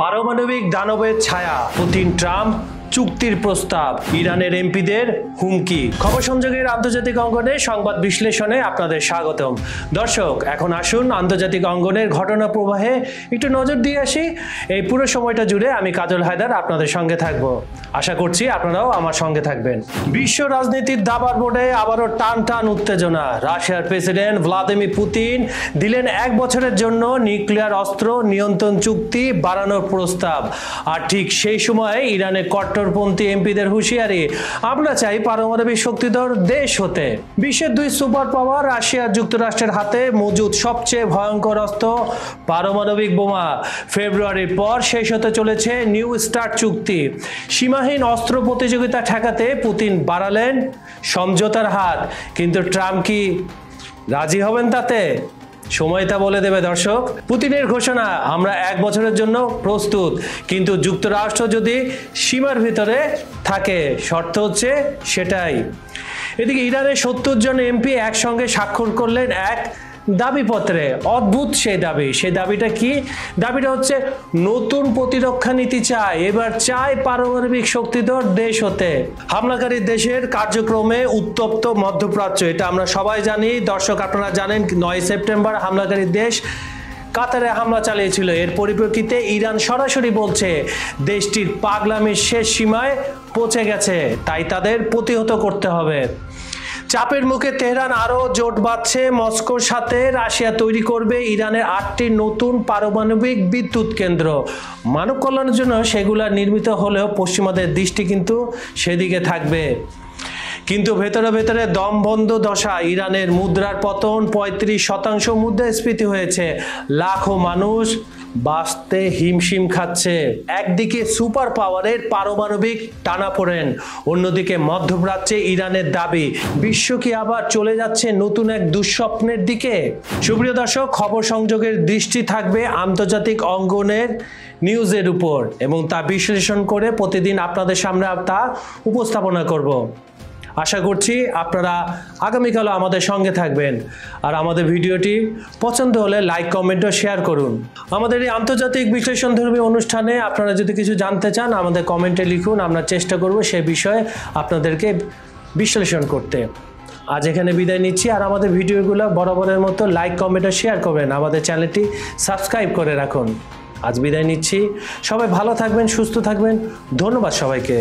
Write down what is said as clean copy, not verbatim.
পারমাণবিক দানবের ছায়া, পুতিন ট্রাম্প চুক্তির প্রস্তাব, ইরানের এমপিদের হুমকি। খবর সংযোগের আন্তর্জাতিক অঙ্গনে সংবাদ বিশ্লেষণে আপনাদের স্বাগতম। দর্শক, এখন আসুন আন্তর্জাতিক অঙ্গনের ঘটনা প্রবাহে একটু নজর দিয়ে আসি। এই পুরো সময়টা জুড়ে আমি কাজল হায়দার আপনাদের সঙ্গে থাকব। আশা করছি আপনারাও আমার সঙ্গে থাকবেন। বিশ্ব রাজনীতির দাবার বোর্ডে আবারও টান টান উত্তেজনা। রাশিয়ার প্রেসিডেন্ট ভ্লাদিমির পুতিন দিলেন 1 বছরের জন্য নিউক্লিয়ার অস্ত্র নিয়ন্ত্রণ চুক্তি বাড়ানোর প্রস্তাব। আর ঠিক সেই সময় ইরানের কট্টরপন্থী এমপিদের হুঁশিয়ারি, আমরা চাই পারমাণবিক শক্তিধর দেশ হতে। বিশ্বের 2 সুপার পাওয়ার রাশিয়া যুক্তরাষ্ট্রের হাতে মজুদ সবচেয়ে ভয়ঙ্কর অস্ত্র পারমাণবিক বোমা। ফেব্রুয়ারির পর শেষ হতে চলেছে নিউ স্টার্ট চুক্তি। সীমাহীন অস্ত্র প্রতিযোগিতা ঠেকাতে পুতিন বাড়ালেন সমঝোতার হাত, কিন্তু ট্রাম্প কি রাজি হবেন তাতে? সময় তা বলে দেবে। দর্শক, পুতিনের ঘোষণা, আমরা 1 বছরের জন্য প্রস্তুত, কিন্তু যুক্তরাষ্ট্র যদি সীমার ভিতরে থাকে। শর্ত হচ্ছে সেটাই। এদিকে ইরানের 70 জন এমপি একসঙ্গে স্বাক্ষর করলেন এক দাবিপত্রে। অদ্ভুত সেই দাবিটা কি? দাবিটা হচ্ছে নতুন প্রতিরক্ষা নীতি চায়। এবার চায় পারমাণবিক শক্তিধর দেশ হতে। হামলাকারী দেশের কার্যক্রমে উত্তপ্ত মধ্যপ্রাচ্য, এটা আমরা সবাই জানি। দর্শক, আপনারা জানেন 9 সেপ্টেম্বর হামলাকারী দেশ কাতারে হামলা চালিয়েছিল। এর পরিপ্রেক্ষিতে ইরান সরাসরি বলছে দেশটির পাগলামির শেষ সীমায় পৌঁছে গেছে, তাই তাদের প্রতিহত করতে হবে। চাপের মুখে তেহরান আরও জোট বাঁধছে মস্কোর সাথে। রাশিয়া তৈরি করবে ইরানের 8টি নতুন পারমাণবিক বিদ্যুৎ কেন্দ্র। মানব কল্যাণের জন্য সেগুলো নির্মিত হলেও পশ্চিমাদের দৃষ্টি কিন্তু সেদিকে থাকবে। কিন্তু ভেতরে ভেতরে দমবন্ধ দশা। ইরানের মুদ্রার পতন, 35% মুদ্রাস্ফীতি হয়েছে। লাখো মানুষ বাঁচতে হিমশিম খাচ্ছে। একদিকে সুপার পাওয়ারের পারমাণবিক টানাপোড়েন, অন্যদিকে মধ্যপ্রাচ্যে ইরানের দাবি। বিশ্ব কি আবার চলে যাচ্ছে নতুন এক দুঃস্বপ্নের দিকে? সুপ্রিয় দর্শক, খবর সংযোগের দৃষ্টি থাকবে আন্তর্জাতিক অঙ্গনের নিউজের উপর, এবং তা বিশ্লেষণ করে প্রতিদিন আপনাদের সামনে তা উপস্থাপনা করব। আশা করছি আপনারা আগামীকালও আমাদের সঙ্গে থাকবেন। আর আমাদের ভিডিওটি পছন্দ হলে লাইক, কমেন্ট ও শেয়ার করুন। আমাদের এই আন্তর্জাতিক বিশ্লেষণধর্মী অনুষ্ঠানে আপনারা যদি কিছু জানতে চান, আমাদের কমেন্টে লিখুন। আমরা চেষ্টা করব সে বিষয়ে আপনাদেরকে বিশ্লেষণ করতে। আজ এখানে বিদায় নিচ্ছি। আর আমাদের ভিডিওগুলো বরাবরের মতো লাইক, কমেন্ট ও শেয়ার করবেন। আমাদের চ্যানেলটি সাবস্ক্রাইব করে রাখুন। আজ বিদায় নিচ্ছি। সবাই ভালো থাকবেন, সুস্থ থাকবেন। ধন্যবাদ সবাইকে।